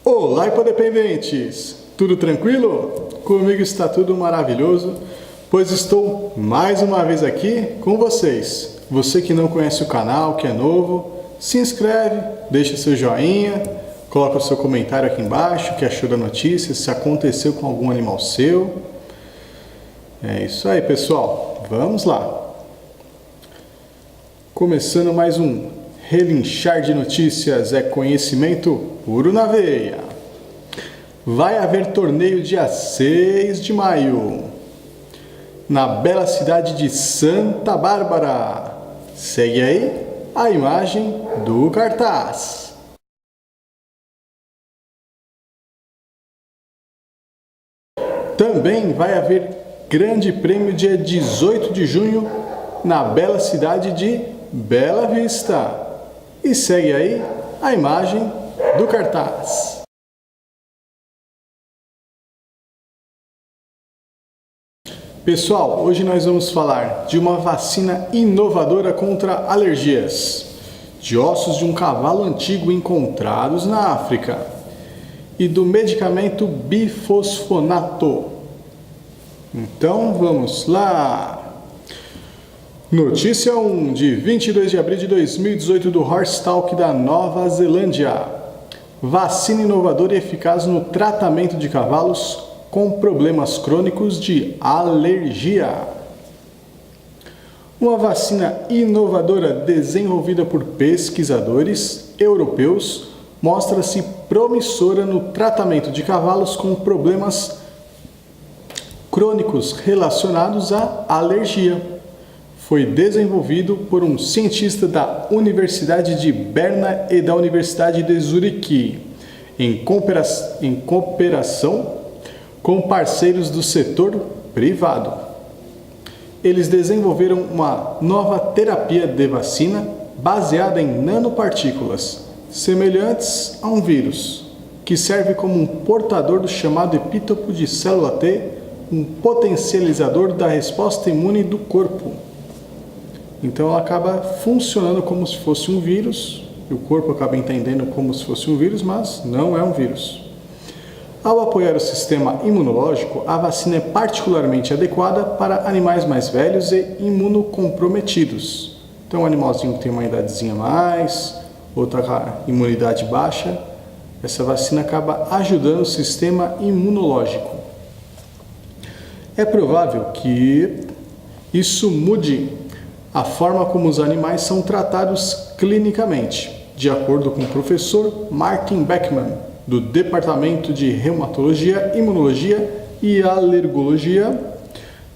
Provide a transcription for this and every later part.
Olá, hipodependentes! Tudo tranquilo? Comigo está tudo maravilhoso, pois estou mais uma vez aqui com vocês. Você que não conhece o canal, que é novo, se inscreve, deixa seu joinha, coloca o seu comentário aqui embaixo, o que achou da notícia, se aconteceu com algum animal seu. É isso aí, pessoal. Vamos lá. Começando mais um Relinchar de Notícias, é conhecimento puro na veia. Vai haver torneio dia 6 de maio, na bela cidade de Santa Bárbara. Segue aí a imagem do cartaz. Também vai haver Grande Prêmio dia 18 de junho, na bela cidade de Bela Vista. E segue aí a imagem do cartaz. Pessoal, hoje nós vamos falar de uma vacina inovadora contra alergias, de ossos de um cavalo antigo encontrados na África e do medicamento bifosfonato. Então vamos lá! Notícia 1 de 22 de abril de 2018 do Horse Talk da Nova Zelândia. Vacina inovadora e eficaz no tratamento de cavalos com problemas crônicos de alergia. Uma vacina inovadora desenvolvida por pesquisadores europeus mostra-se promissora no tratamento de cavalos com problemas crônicos relacionados à alergia. Foi desenvolvido por um cientista da Universidade de Berna e da Universidade de Zurique, em cooperação com parceiros do setor privado. Eles desenvolveram uma nova terapia de vacina baseada em nanopartículas, semelhantes a um vírus, que serve como um portador do chamado epítopo de célula T, um potencializador da resposta imune do corpo. Então ela acaba funcionando como se fosse um vírus, e o corpo acaba entendendo como se fosse um vírus, mas não é um vírus. Ao apoiar o sistema imunológico, a vacina é particularmente adequada para animais mais velhos e imunocomprometidos. Então, um animalzinho que tem uma idadezinha mais, outra com a imunidade baixa, essa vacina acaba ajudando o sistema imunológico. É provável que isso mude a forma como os animais são tratados clinicamente, de acordo com o professor Martin Beckman, do Departamento de Reumatologia, Imunologia e Alergologia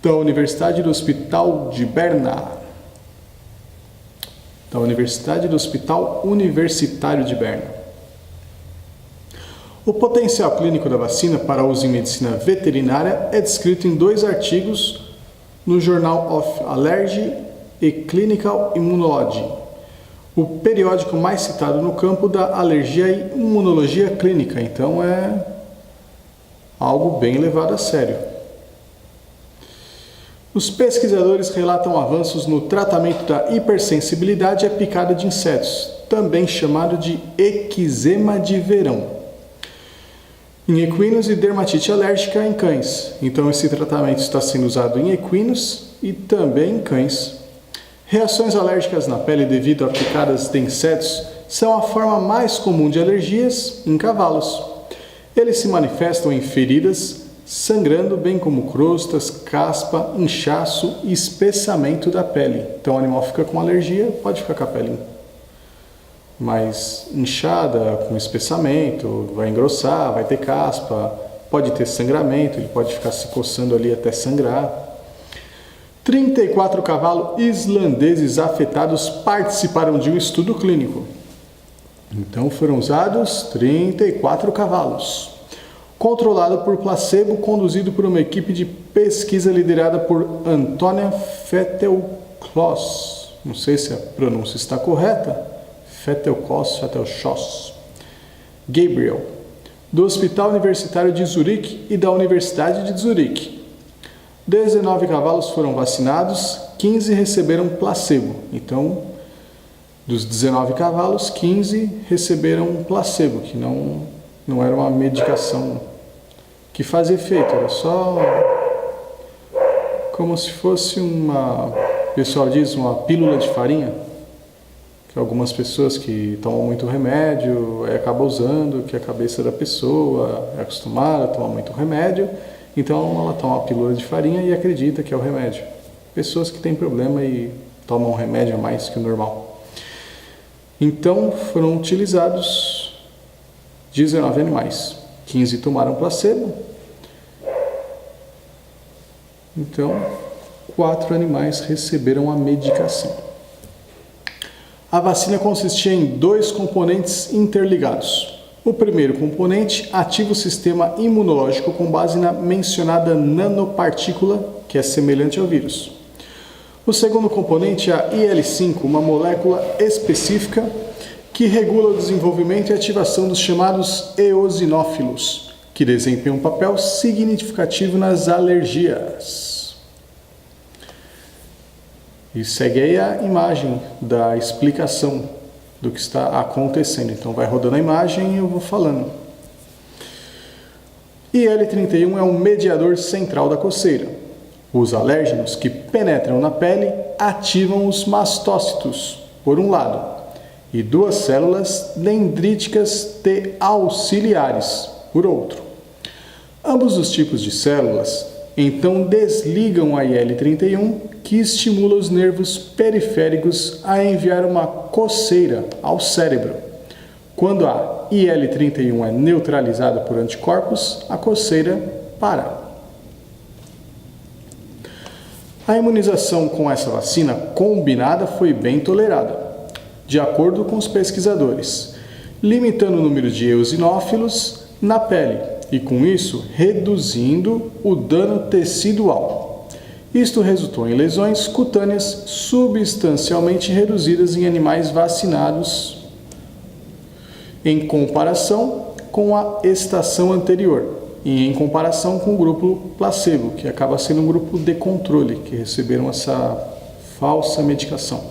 da Universidade do Hospital de Berna. Da Universidade do Hospital Universitário de Berna. O potencial clínico da vacina para uso em medicina veterinária é descrito em 2 artigos no Journal of Allergy e Clinical Immunology, o periódico mais citado no campo da alergia e imunologia clínica. Então é algo bem levado a sério. Os pesquisadores relatam avanços no tratamento da hipersensibilidade à picada de insetos, também chamado de eczema de verão, em equinos e dermatite alérgica em cães. Então esse tratamento está sendo usado em equinos e também em cães. Reações alérgicas na pele devido a picadas de insetos são a forma mais comum de alergias em cavalos. Eles se manifestam em feridas, sangrando, bem como crostas, caspa, inchaço e espessamento da pele. Então o animal fica com alergia, pode ficar com a pele mais inchada, com espessamento, vai engrossar, vai ter caspa, pode ter sangramento, ele pode ficar se coçando ali até sangrar. 34 cavalos islandeses afetados participaram de um estudo clínico. Então foram usados 34 cavalos. Controlado por placebo, conduzido por uma equipe de pesquisa liderada por Antônia Fettelklos. Não sei se a pronúncia está correta. Fettelklos, Gabriel, do Hospital Universitário de Zurique e da Universidade de Zurique. 19 cavalos foram vacinados, 15 receberam placebo. Então, dos 19 cavalos, 15 receberam placebo, que não era uma medicação que fazia efeito, era só como se fosse o pessoal diz, uma pílula de farinha, que algumas pessoas que tomam muito remédio acabam usando, que a cabeça da pessoa é acostumada a tomar muito remédio, então ela toma uma pílula de farinha e acredita que é o remédio. Pessoas que têm problema e tomam remédio a mais que o normal. Então foram utilizados 19 animais, 15 tomaram placebo, então 4 animais receberam a medicação. A vacina consistia em 2 componentes interligados. O primeiro componente ativa o sistema imunológico com base na mencionada nanopartícula, que é semelhante ao vírus. O segundo componente é a IL-5, uma molécula específica que regula o desenvolvimento e ativação dos chamados eosinófilos, que desempenham um papel significativo nas alergias. E segue aí a imagem da explicação do que está acontecendo. Então vai rodando a imagem e eu vou falando. IL-31 é um mediador central da coceira. Os alérgenos que penetram na pele ativam os mastócitos, por um lado, e 2 células dendríticas T auxiliares, por outro. Ambos os tipos de células então desligam a IL-31, que estimula os nervos periféricos a enviar uma coceira ao cérebro. Quando a IL-31 é neutralizada por anticorpos, a coceira para. A imunização com essa vacina combinada foi bem tolerada, de acordo com os pesquisadores, limitando o número de eosinófilos na pele e, com isso, reduzindo o dano tecidual. Isto resultou em lesões cutâneas substancialmente reduzidas em animais vacinados em comparação com a estação anterior e em comparação com o grupo placebo, que acaba sendo um grupo de controle, que receberam essa falsa medicação.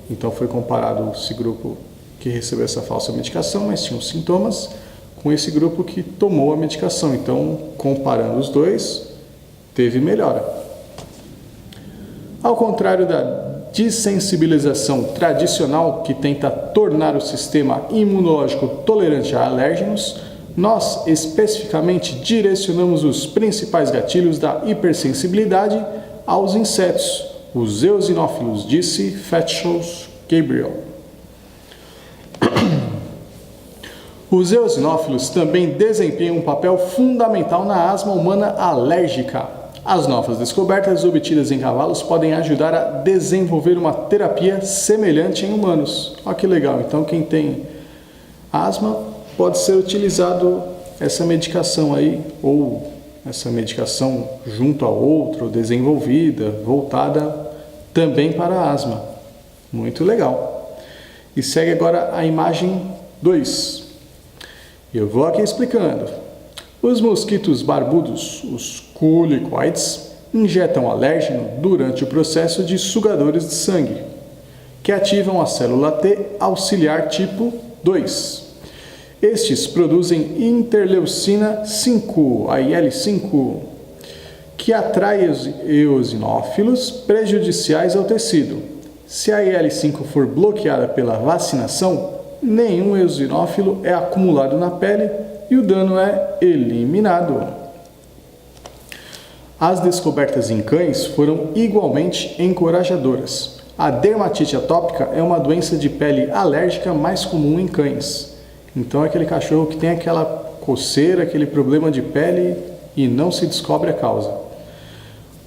Então foi comparado esse grupo que recebeu essa falsa medicação, mas tinha os sintomas, com esse grupo que tomou a medicação. Então, comparando os dois, teve melhora. Ao contrário da dessensibilização tradicional, que tenta tornar o sistema imunológico tolerante a alérgenos, nós especificamente direcionamos os principais gatilhos da hipersensibilidade aos insetos, os eosinófilos, disse Fatschos Gabriel. Os eosinófilos também desempenham um papel fundamental na asma humana alérgica. As novas descobertas obtidas em cavalos podem ajudar a desenvolver uma terapia semelhante em humanos. Olha que legal, então quem tem asma pode ser utilizado essa medicação aí, ou essa medicação junto a outra, desenvolvida, voltada também para a asma. Muito legal. E segue agora a imagem 2. Eu vou aqui explicando. Os mosquitos barbudos, os culicoides, injetam alérgeno durante o processo de sugadores de sangue, que ativam a célula T auxiliar tipo 2. Estes produzem interleucina 5, a IL-5, que atrai os eosinófilos prejudiciais ao tecido. Se a IL-5 for bloqueada pela vacinação, nenhum eosinófilo é acumulado na pele e o dano é eliminado. As descobertas em cães foram igualmente encorajadoras. A dermatite atópica é uma doença de pele alérgica mais comum em cães. Então é aquele cachorro que tem aquela coceira, aquele problema de pele e não se descobre a causa.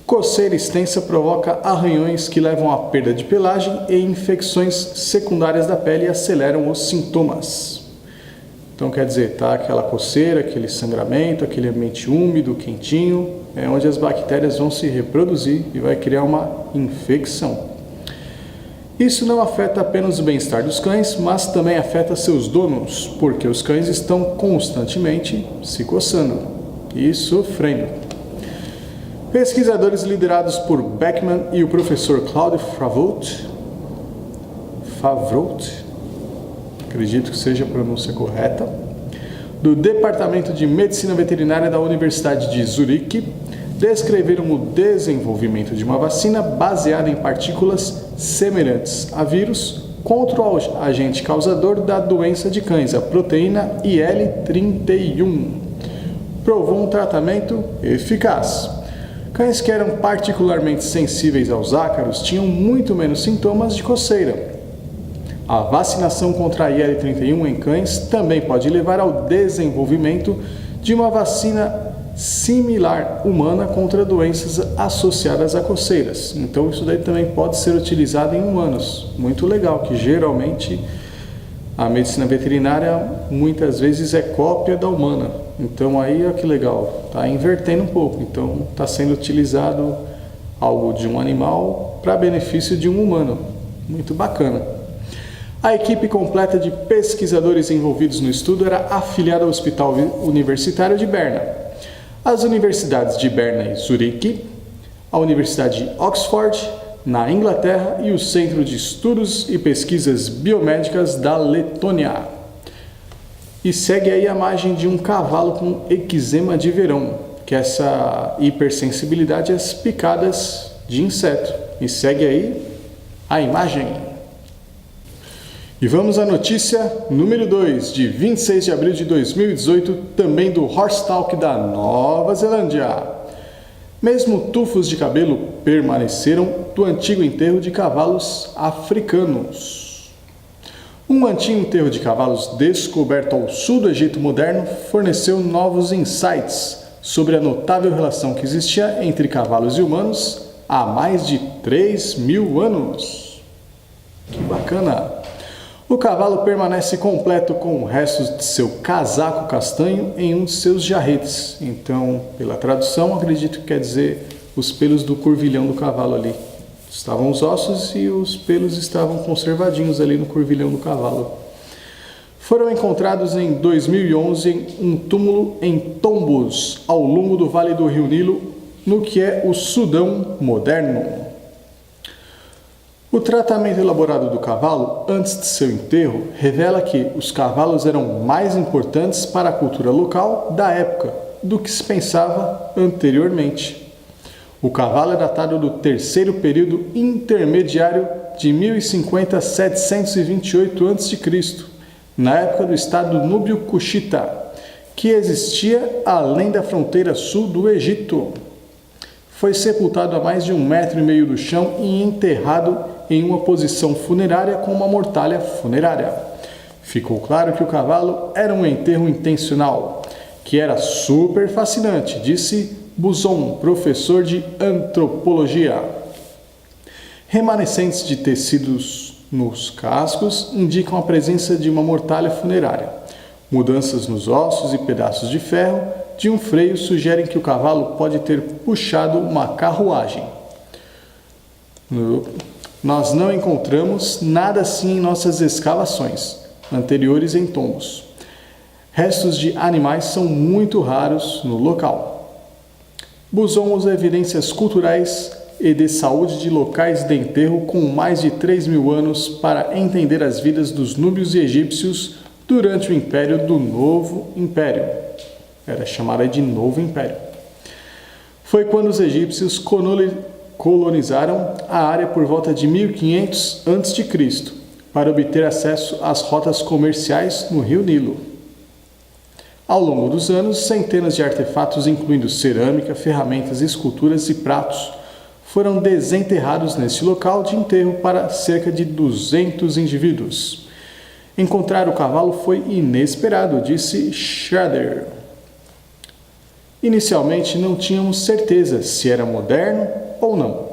Coceira extensa provoca arranhões que levam à perda de pelagem e infecções secundárias da pele e aceleram os sintomas. Então quer dizer, tá aquela coceira, aquele sangramento, aquele ambiente úmido, quentinho, é onde as bactérias vão se reproduzir e vai criar uma infecção. Isso não afeta apenas o bem-estar dos cães, mas também afeta seus donos, porque os cães estão constantemente se coçando e sofrendo. Pesquisadores liderados por Beckman e o professor Claude Favreau, acredito que seja a pronúncia correta, do Departamento de Medicina Veterinária da Universidade de Zurique, descreveram o desenvolvimento de uma vacina baseada em partículas semelhantes a vírus contra o agente causador da doença de cães, a proteína IL-31. Provou um tratamento eficaz. Cães que eram particularmente sensíveis aos ácaros tinham muito menos sintomas de coceira. A vacinação contra a IL-31 em cães também pode levar ao desenvolvimento de uma vacina similar humana contra doenças associadas a coceiras. Então isso daí também pode ser utilizado em humanos. Muito legal, que geralmente a medicina veterinária muitas vezes é cópia da humana. Então aí, olha que legal, está invertendo um pouco. Então está sendo utilizado algo de um animal para benefício de um humano. Muito bacana. A equipe completa de pesquisadores envolvidos no estudo era afiliada ao Hospital Universitário de Berna, as universidades de Berna e Zurique, a Universidade de Oxford, na Inglaterra, e o Centro de Estudos e Pesquisas Biomédicas da Letônia. E segue aí a imagem de um cavalo com eczema de verão, que é essa hipersensibilidade às picadas de inseto. E segue aí a imagem. E vamos à notícia número 2, de 26 de abril de 2018, também do Horse Talk da Nova Zelândia. Mesmo tufos de cabelo permaneceram do antigo enterro de cavalos africanos. Um antigo enterro de cavalos descoberto ao sul do Egito moderno forneceu novos insights sobre a notável relação que existia entre cavalos e humanos há mais de 3.000 anos. Que bacana! O cavalo permanece completo com restos de seu casaco castanho em um de seus jarretes. Então, pela tradução, acredito que quer dizer os pelos do curvilhão do cavalo ali. Estavam os ossos e os pelos estavam conservadinhos ali no curvilhão do cavalo. Foram encontrados em 2011 um túmulo em Tombos, ao longo do Vale do Rio Nilo, no que é o Sudão moderno. O tratamento elaborado do cavalo antes de seu enterro revela que os cavalos eram mais importantes para a cultura local da época do que se pensava anteriormente. O cavalo é datado do terceiro período intermediário de 1050 a 728 a.C., na época do estado núbio-cuxita, que existia além da fronteira sul do Egito. Foi sepultado a mais de 1,5 metros do chão e enterrado em uma posição funerária com uma mortalha funerária. Ficou claro que o cavalo era um enterro intencional, que era super fascinante, disse Buzon, professor de antropologia. Remanescentes de tecidos nos cascos indicam a presença de uma mortalha funerária. Mudanças nos ossos e pedaços de ferro de um freio sugerem que o cavalo pode ter puxado uma carruagem. Nós não encontramos nada assim em nossas escavações anteriores em tombos. Restos de animais são muito raros no local. Buzon usa evidências culturais e de saúde de locais de enterro com mais de 3.000 anos para entender as vidas dos núbios e egípcios durante o Império do Novo Império. Era chamada de Novo Império. Foi quando os egípcios colonizaram a área por volta de 1500 a.C. para obter acesso às rotas comerciais no Rio Nilo. Ao longo dos anos, centenas de artefatos, incluindo cerâmica, ferramentas, esculturas e pratos, foram desenterrados neste local de enterro para cerca de 200 indivíduos. Encontrar o cavalo foi inesperado, disse Schrader. Inicialmente não tínhamos certeza se era moderno ou não,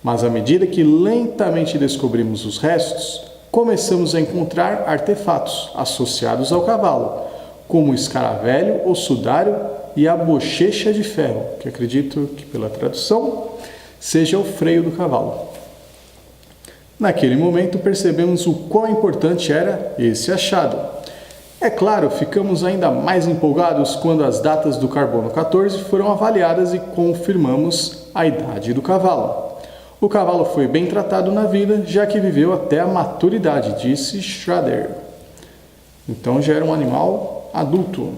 mas à medida que lentamente descobrimos os restos, começamos a encontrar artefatos associados ao cavalo, como o escaravelho, o sudário e a bochecha de ferro, que acredito que pela tradução seja o freio do cavalo. Naquele momento percebemos o quão importante era esse achado. É claro, ficamos ainda mais empolgados quando as datas do carbono 14 foram avaliadas e confirmamos a idade do cavalo. O cavalo foi bem tratado na vida, já que viveu até a maturidade, disse Schrader. Então já era um animal adulto.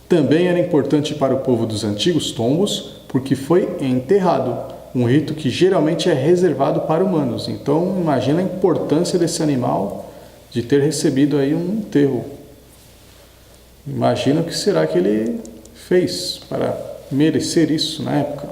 Também era importante para o povo dos antigos tombos, porque foi enterrado, um rito que geralmente é reservado para humanos. Então imagina a importância desse animal de ter recebido aí um enterro. Imagina o que será que ele fez para merecer isso na época.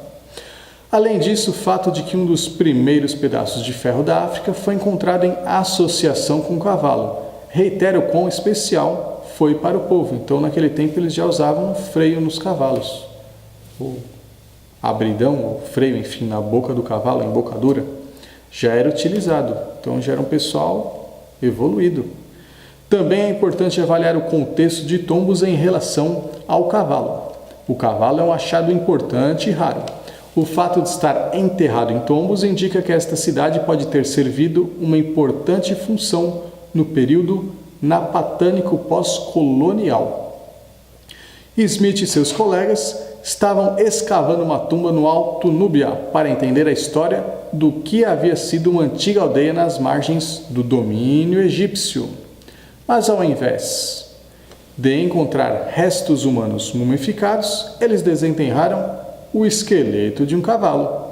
Além disso, o fato de que um dos primeiros pedaços de ferro da África foi encontrado em associação com o cavalo reitera o quão especial foi para o povo. Então, naquele tempo, eles já usavam freio nos cavalos. O abridão, o freio, enfim, na boca do cavalo, a embocadura, já era utilizado. Então, já era um pessoal evoluído. Também é importante avaliar o contexto de tombos em relação ao cavalo. O cavalo é um achado importante e raro. O fato de estar enterrado em tombos indica que esta cidade pode ter servido uma importante função no período napatânico pós-colonial. Smith e seus colegas estavam escavando uma tumba no Alto Núbia para entender a história do que havia sido uma antiga aldeia nas margens do domínio egípcio. Mas ao invés de encontrar restos humanos mumificados, eles desenterraram o esqueleto de um cavalo.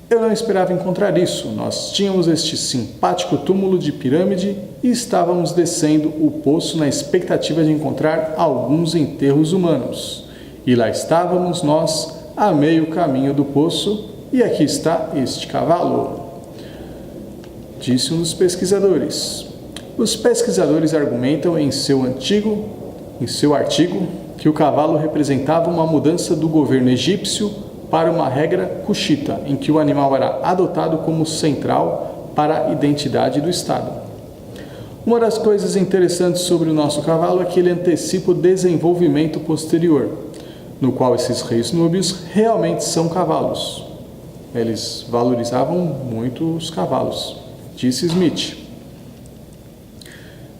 Eu não esperava encontrar isso. Nós tínhamos este simpático túmulo de pirâmide e estávamos descendo o poço na expectativa de encontrar alguns enterros humanos. E lá estávamos nós, a meio caminho do poço, e aqui está este cavalo, disse um dos pesquisadores. Os pesquisadores argumentam em seu artigo que o cavalo representava uma mudança do governo egípcio para uma regra cuxita, em que o animal era adotado como central para a identidade do Estado. Uma das coisas interessantes sobre o nosso cavalo é que ele antecipa o desenvolvimento posterior, no qual esses reis núbios realmente são cavalos. Eles valorizavam muito os cavalos, disse Smith.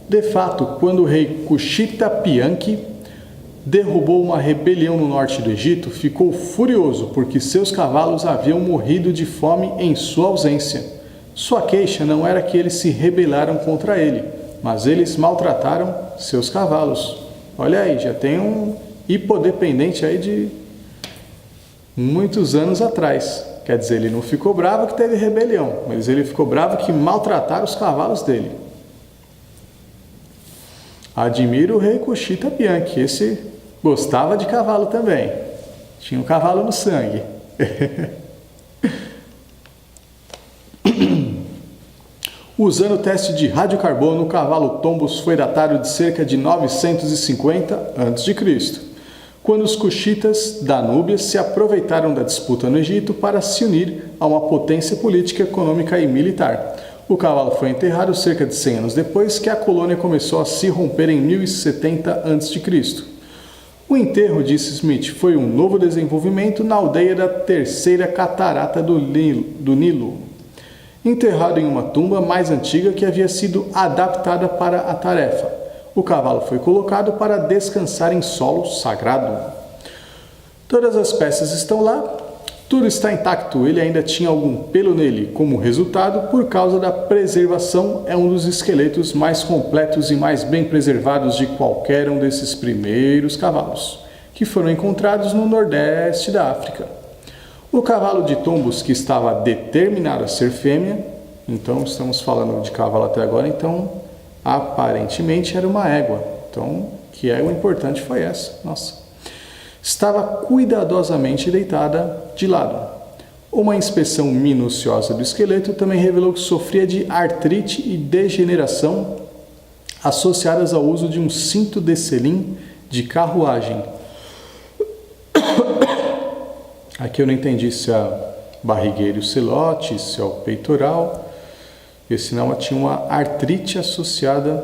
De fato, quando o rei Kushita Pianki derrubou uma rebelião no norte do Egito, ficou furioso porque seus cavalos haviam morrido de fome em sua ausência. Sua queixa não era que eles se rebelaram contra ele, mas eles maltrataram seus cavalos. Olha aí, já tem um hipodependente aí de muitos anos atrás. Quer dizer, ele não ficou bravo que teve rebelião, mas ele ficou bravo que maltrataram os cavalos dele. Admiro o rei Kushita Pianki, esse gostava de cavalo também. Tinha um cavalo no sangue. Usando o teste de radiocarbono, o cavalo Tombos foi datado de cerca de 950 a.C., quando os Cuxitas da Núbia se aproveitaram da disputa no Egito para se unir a uma potência política, econômica e militar. O cavalo foi enterrado cerca de 100 anos depois que a colônia começou a se romper em 1070 a.C. O enterro, disse Smith, foi um novo desenvolvimento na aldeia da terceira catarata do Nilo, enterrado em uma tumba mais antiga que havia sido adaptada para a tarefa. O cavalo foi colocado para descansar em solo sagrado. Todas as peças estão lá, tudo está intacto, ele ainda tinha algum pelo nele. Como resultado, por causa da preservação, é um dos esqueletos mais completos e mais bem preservados de qualquer um desses primeiros cavalos, que foram encontrados no nordeste da África. O cavalo de Tombos, que estava determinado a ser fêmea, então estamos falando de cavalo até agora, então aparentemente era uma égua. Então, que égua importante foi essa? Nossa! Estava cuidadosamente deitada de lado. Uma inspeção minuciosa do esqueleto também revelou que sofria de artrite e degeneração associadas ao uso de um cinto de selim de carruagem. Aqui eu não entendi se é barrigueira e o celote, se é o peitoral, e senão ela tinha uma artrite associada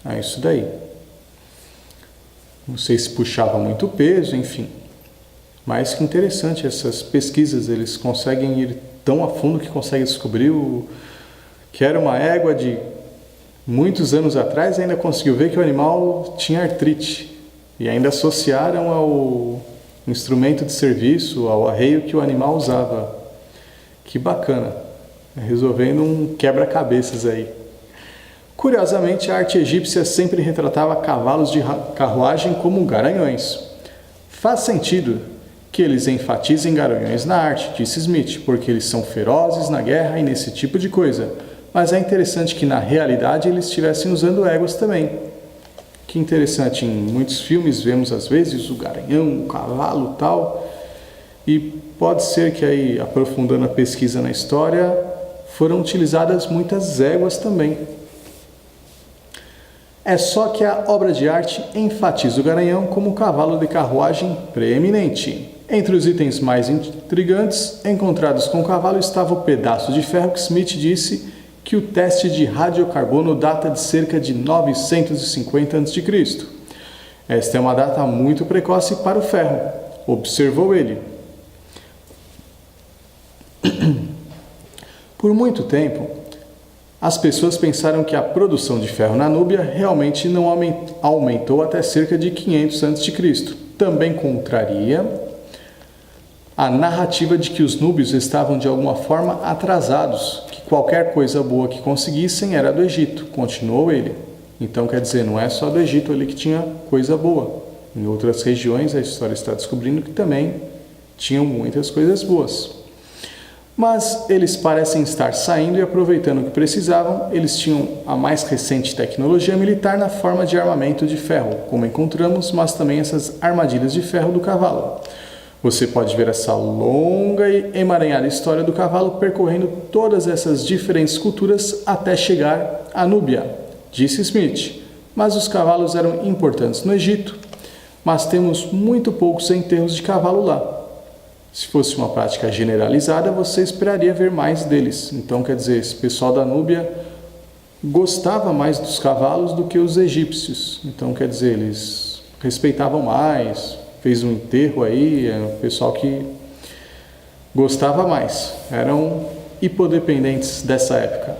a isso daí. Não sei se puxava muito peso, enfim. Mas que interessante, essas pesquisas, eles conseguem ir tão a fundo que conseguem descobrir que era uma égua de Muitos anos atrás ainda conseguiu ver que o animal tinha artrite e ainda associaram ao instrumento de serviço, ao arreio que o animal usava. Que bacana, resolvendo um quebra-cabeças aí. Curiosamente, a arte egípcia sempre retratava cavalos de carruagem como garanhões. Faz sentido que eles enfatizem garanhões na arte, disse Smith, porque eles são ferozes na guerra e nesse tipo de coisa. Mas é interessante que na realidade eles estivessem usando éguas também. Que interessante, em muitos filmes vemos às vezes o garanhão, o cavalo e tal, e pode ser que aí, aprofundando a pesquisa na história, foram utilizadas muitas éguas também. É só que a obra de arte enfatiza o garanhão como cavalo de carruagem preeminente. Entre os itens mais intrigantes encontrados com o cavalo estava o pedaço de ferro que Smith disse que o teste de radiocarbono data de cerca de 950 a.C. Esta é uma data muito precoce para o ferro, observou ele. Por muito tempo, as pessoas pensaram que a produção de ferro na Núbia realmente não aumentou até cerca de 500 a.C. Também contraria a narrativa de que os núbios estavam de alguma forma atrasados, que qualquer coisa boa que conseguissem era do Egito, continuou ele. Então quer dizer, não é só do Egito ali que tinha coisa boa. Em outras regiões a história está descobrindo que também tinham muitas coisas boas. Mas eles parecem estar saindo e aproveitando o que precisavam. Eles tinham a mais recente tecnologia militar na forma de armamento de ferro, como encontramos, mas também essas armadilhas de ferro do cavalo. Você pode ver essa longa e emaranhada história do cavalo percorrendo todas essas diferentes culturas até chegar à Núbia, disse Smith. Mas os cavalos eram importantes no Egito, mas temos muito poucos enterros de cavalo lá. Se fosse uma prática generalizada, você esperaria ver mais deles. Então, quer dizer, esse pessoal da Núbia gostava mais dos cavalos do que os egípcios. Então, quer dizer, eles respeitavam mais. Fez um enterro aí, o pessoal que gostava mais, eram hipodependentes dessa época.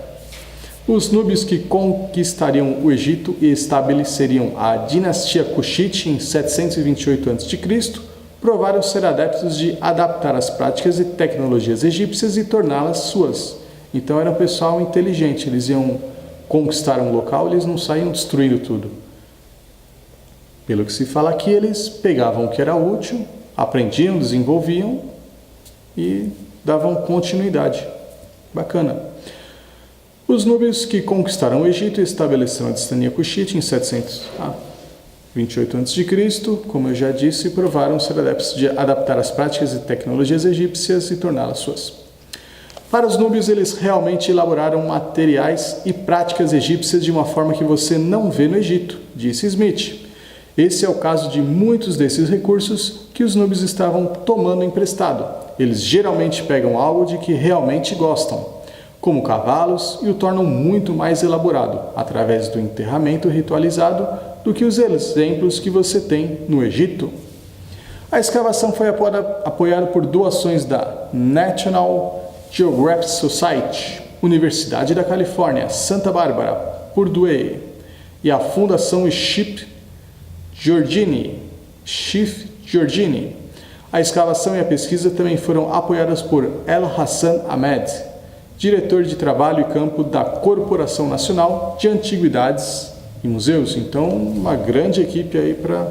Os núbios que conquistariam o Egito e estabeleceriam a dinastia Kushite em 728 a.C., provaram ser adeptos de adaptar as práticas e tecnologias egípcias e torná-las suas. Então era um pessoal inteligente, eles iam conquistar um local, eles não saíam destruindo tudo. Pelo que se fala aqui, eles pegavam o que era útil, aprendiam, desenvolviam e davam continuidade. Bacana. Os núbios que conquistaram o Egito e estabeleceram a dinastia Kushite em 728 a.C., como eu já disse, provaram ser adeptos de adaptar as práticas e tecnologias egípcias e torná-las suas. Para os núbios, eles realmente elaboraram materiais e práticas egípcias de uma forma que você não vê no Egito, disse Smith. Esse é o caso de muitos desses recursos que os núbios estavam tomando emprestado. Eles geralmente pegam algo de que realmente gostam, como cavalos, e o tornam muito mais elaborado, através do enterramento ritualizado, do que os exemplos que você tem no Egito. A escavação foi apoiada por doações da National Geographic Society, Universidade da Califórnia, Santa Bárbara, Purdue, e a Fundação Schiff Giorgini. A escavação e a pesquisa também foram apoiadas por El Hassan Ahmed, diretor de trabalho e campo da Corporação Nacional de Antiguidades e Museus. Então, uma grande equipe aí para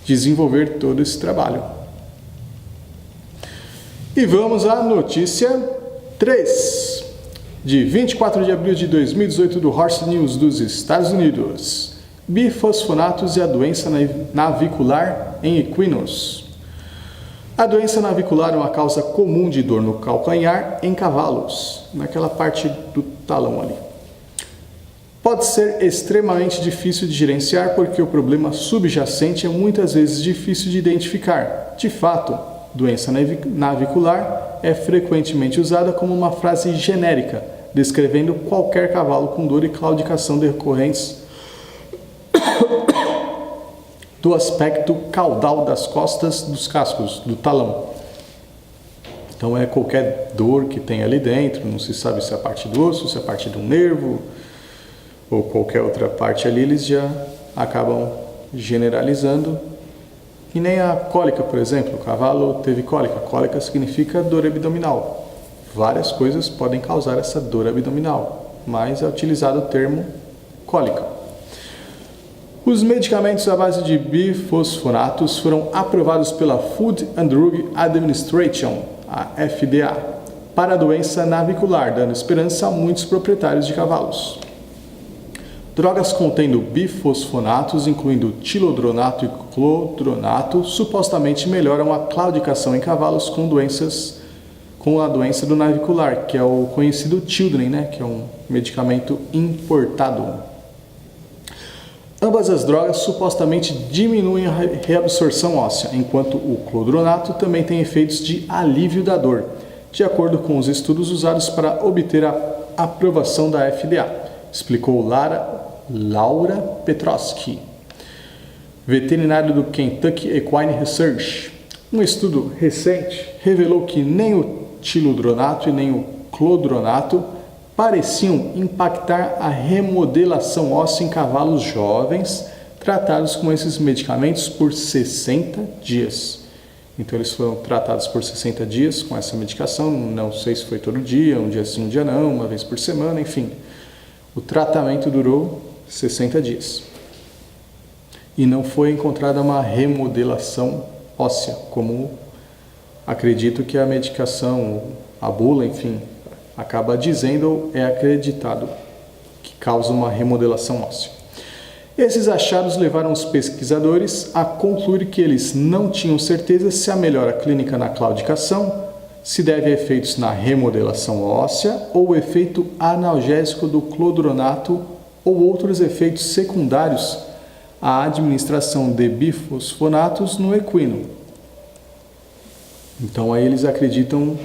desenvolver todo esse trabalho. E vamos à notícia 3, de 24 de abril de 2018 do Horse News dos Estados Unidos. Bifosfonatos e a doença navicular em equinos. A doença navicular é uma causa comum de dor no calcanhar em cavalos, naquela parte do talão ali. Pode ser extremamente difícil de gerenciar porque o problema subjacente é muitas vezes difícil de identificar. De fato, doença navicular é frequentemente usada como uma frase genérica, descrevendo qualquer cavalo com dor e claudicação decorrentes do aspecto caudal das costas dos cascos, do talão. Então é qualquer dor que tem ali dentro, não se sabe se é a parte do osso, se é a parte do nervo, ou qualquer outra parte ali, eles já acabam generalizando. E nem a cólica, por exemplo, o cavalo teve cólica. Cólica significa dor abdominal. Várias coisas podem causar essa dor abdominal, mas é utilizado o termo cólica. Os medicamentos à base de bifosfonatos foram aprovados pela Food and Drug Administration, a FDA, para a doença navicular, dando esperança a muitos proprietários de cavalos. Drogas contendo bifosfonatos, incluindo tilodronato e clodronato, supostamente melhoram a claudicação em cavalos com a doença do navicular, que é o conhecido Children, né, que é um medicamento importado. Ambas as drogas supostamente diminuem a reabsorção óssea, enquanto o clodronato também tem efeitos de alívio da dor, de acordo com os estudos usados para obter a aprovação da FDA, explicou Laura Petrosky, veterinário do Kentucky Equine Research. Um estudo recente revelou que nem o tilodronato e nem o clodronato pareciam impactar a remodelação óssea em cavalos jovens tratados com esses medicamentos por 60 dias. Então eles foram tratados por 60 dias com essa medicação, não sei se foi todo dia, um dia sim, um dia não, uma vez por semana, enfim. O tratamento durou 60 dias. E não foi encontrada uma remodelação óssea, como acredito que a medicação, a bula, enfim, acaba dizendo ou é acreditado que causa uma remodelação óssea. Esses achados levaram os pesquisadores a concluir que eles não tinham certeza se a melhora clínica na claudicação se deve a efeitos na remodelação óssea ou o efeito analgésico do clodronato ou outros efeitos secundários à administração de bifosfonatos no equino. Então aí eles acreditam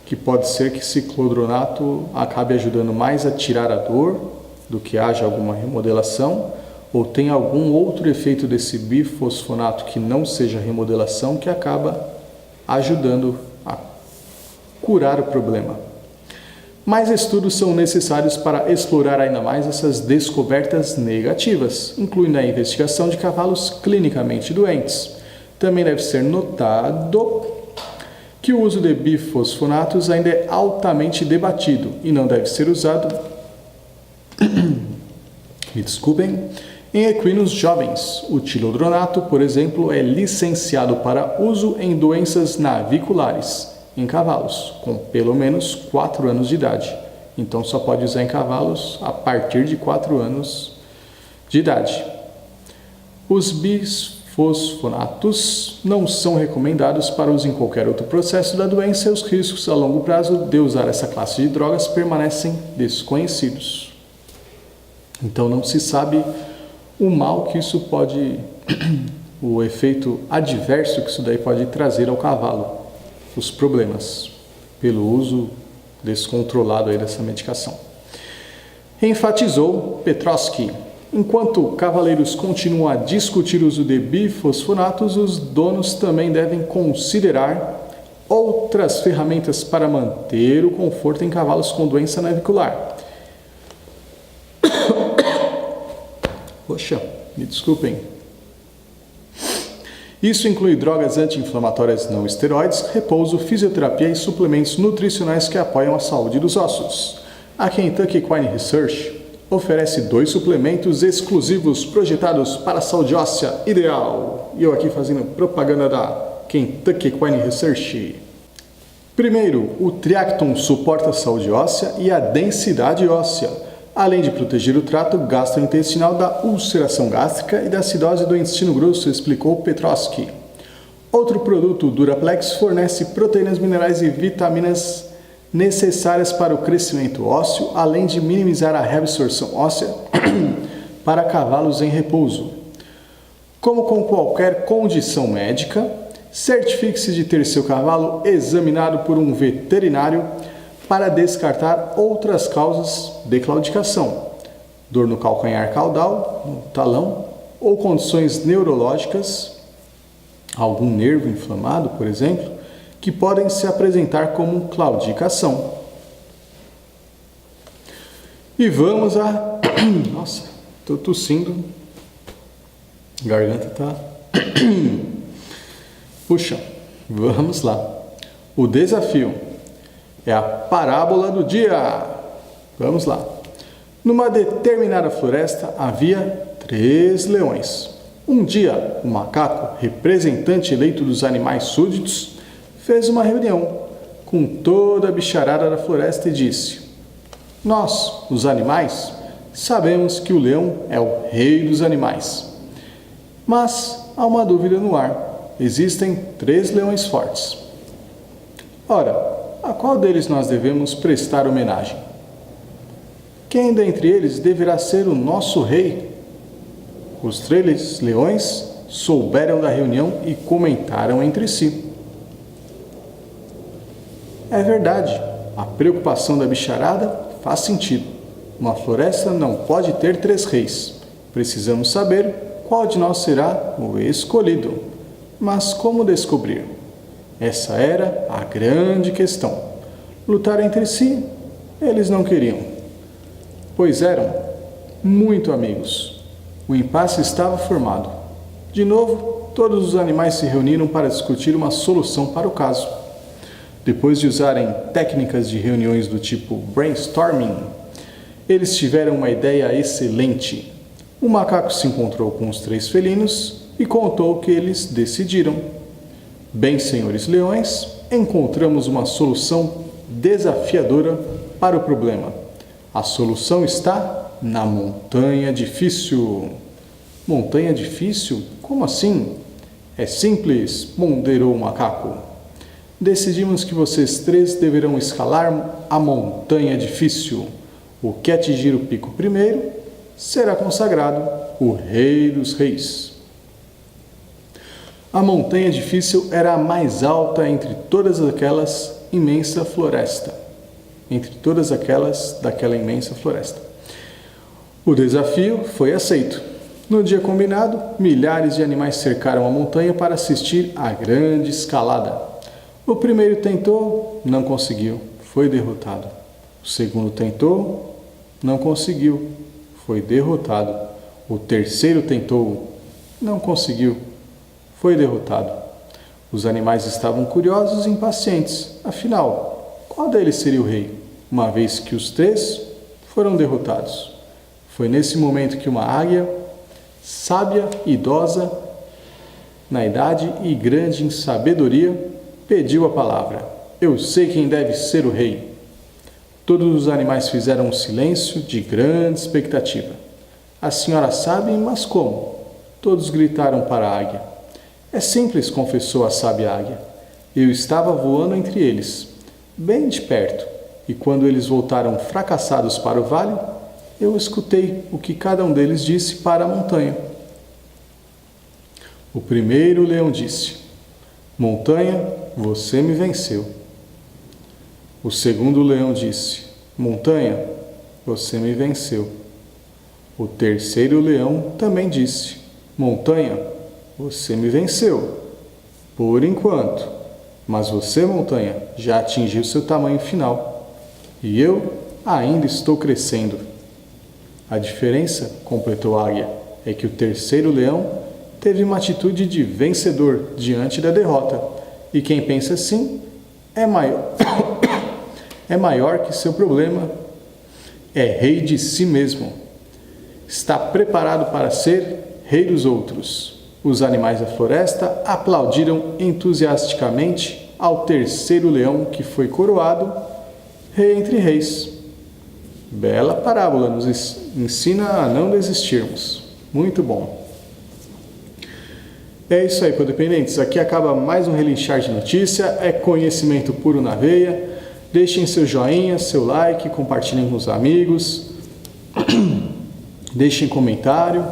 que pode ser que esse clodronato acabe ajudando mais a tirar a dor do que haja alguma remodelação, ou tem algum outro efeito desse bifosfonato que não seja remodelação que acaba ajudando a curar o problema. Mais estudos são necessários para explorar ainda mais essas descobertas negativas, incluindo a investigação de cavalos clinicamente doentes. Também deve ser notado que o uso de bifosfonatos ainda é altamente debatido e não deve ser usado em equinos jovens. O tilodronato, por exemplo, é licenciado para uso em doenças naviculares em cavalos com pelo menos 4 anos de idade. Então só pode usar em cavalos a partir de 4 anos de idade. Os bifosfonatos não são recomendados para uso em qualquer outro processo da doença e os riscos a longo prazo de usar essa classe de drogas permanecem desconhecidos. Então não se sabe o mal que isso pode, o efeito adverso que isso daí pode trazer ao cavalo, os problemas pelo uso descontrolado aí dessa medicação. Enfatizou Petrosky. Enquanto cavaleiros continuam a discutir o uso de bifosfonatos, os donos também devem considerar outras ferramentas para manter o conforto em cavalos com doença navicular. Poxa, me desculpem. Isso inclui drogas anti-inflamatórias não esteroides, repouso, fisioterapia e suplementos nutricionais que apoiam a saúde dos ossos. A Kentucky Equine Research oferece 2 suplementos exclusivos projetados para a saúde óssea ideal. E eu aqui fazendo propaganda da Kentucky Equine Research. Primeiro, o Triacton suporta a saúde óssea e a densidade óssea, além de proteger o trato gastrointestinal da ulceração gástrica e da acidose do intestino grosso, explicou Petrosky. Outro produto, Duraplex, fornece proteínas, minerais e vitaminas necessárias para o crescimento ósseo, além de minimizar a reabsorção óssea para cavalos em repouso. Como com qualquer condição médica, certifique-se de ter seu cavalo examinado por um veterinário para descartar outras causas de claudicação, dor no calcanhar caudal, no talão, ou condições neurológicas, algum nervo inflamado, por exemplo, que podem se apresentar como claudicação. E vamos à Nossa, tô tossindo. Garganta tá. Puxa, vamos lá. O desafio é a parábola do dia. Vamos lá. Numa determinada floresta havia 3 leões. Um dia, o macaco, representante eleito dos animais súditos, fez uma reunião com toda a bicharada da floresta e disse: Nós, os animais, sabemos que o leão é o rei dos animais. Mas há uma dúvida no ar. Existem 3 leões fortes. Ora, a qual deles nós devemos prestar homenagem? Quem dentre eles deverá ser o nosso rei? Os 3 leões souberam da reunião e comentaram entre si. É verdade, a preocupação da bicharada faz sentido. Uma floresta não pode ter 3 reis. Precisamos saber qual de nós será o escolhido. Mas como descobrir? Essa era a grande questão. Lutar entre si, eles não queriam, pois eram muito amigos. O impasse estava formado. De novo, todos os animais se reuniram para discutir uma solução para o caso. Depois de usarem técnicas de reuniões do tipo brainstorming, eles tiveram uma ideia excelente. O macaco se encontrou com os 3 felinos e contou o que eles decidiram. Bem, senhores leões, encontramos uma solução desafiadora para o problema. A solução está na montanha difícil. Montanha difícil? Como assim? É simples, ponderou o macaco. Decidimos que vocês 3 deverão escalar a montanha difícil. O que atingir o pico primeiro será consagrado o rei dos reis. A montanha difícil era a mais alta entre todas aquelas imensa floresta. Daquela imensa floresta. O desafio foi aceito. No dia combinado, milhares de animais cercaram a montanha para assistir à grande escalada. O primeiro tentou, não conseguiu, foi derrotado. O segundo tentou, não conseguiu, foi derrotado. O terceiro tentou, não conseguiu, foi derrotado. Os animais estavam curiosos e impacientes. Afinal, qual deles seria o rei, uma vez que os 3 foram derrotados? Foi nesse momento que uma águia, sábia, idosa, na idade e grande em sabedoria, pediu a palavra. Eu sei quem deve ser o rei. Todos os animais fizeram um silêncio de grande expectativa. A senhora sabe, mas como? Todos gritaram para a águia. É simples, confessou a sábia águia. Eu estava voando entre eles, bem de perto, e quando eles voltaram fracassados para o vale, eu escutei o que cada um deles disse para a montanha. O primeiro leão disse: Montanha, você me venceu. O segundo leão disse: Montanha, você me venceu. O terceiro leão também disse: Montanha, você me venceu. Por enquanto. Mas você, montanha, já atingiu seu tamanho final. E eu ainda estou crescendo. A diferença, completou a águia, é que o terceiro leão teve uma atitude de vencedor diante da derrota. E quem pensa assim é maior, é maior que seu problema, é rei de si mesmo. Está preparado para ser rei dos outros. Os animais da floresta aplaudiram entusiasticamente ao terceiro leão que foi coroado rei entre reis. Bela parábola, nos ensina a não desistirmos. Muito bom. É isso aí, codependentes. Aqui acaba mais um Relinchar de Notícia. É conhecimento puro na veia. Deixem seu joinha, seu like, compartilhem com os amigos. Deixem comentário.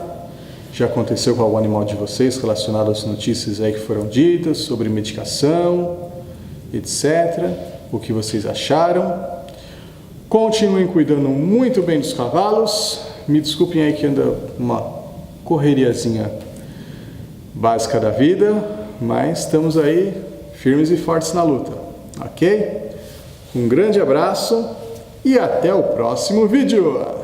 Já aconteceu com algum animal de vocês relacionado às notícias aí que foram ditas sobre medicação, etc. O que vocês acharam? Continuem cuidando muito bem dos cavalos. Me desculpem aí que anda uma correriazinha básica da vida, mas estamos aí firmes e fortes na luta, ok? Um grande abraço e até o próximo vídeo!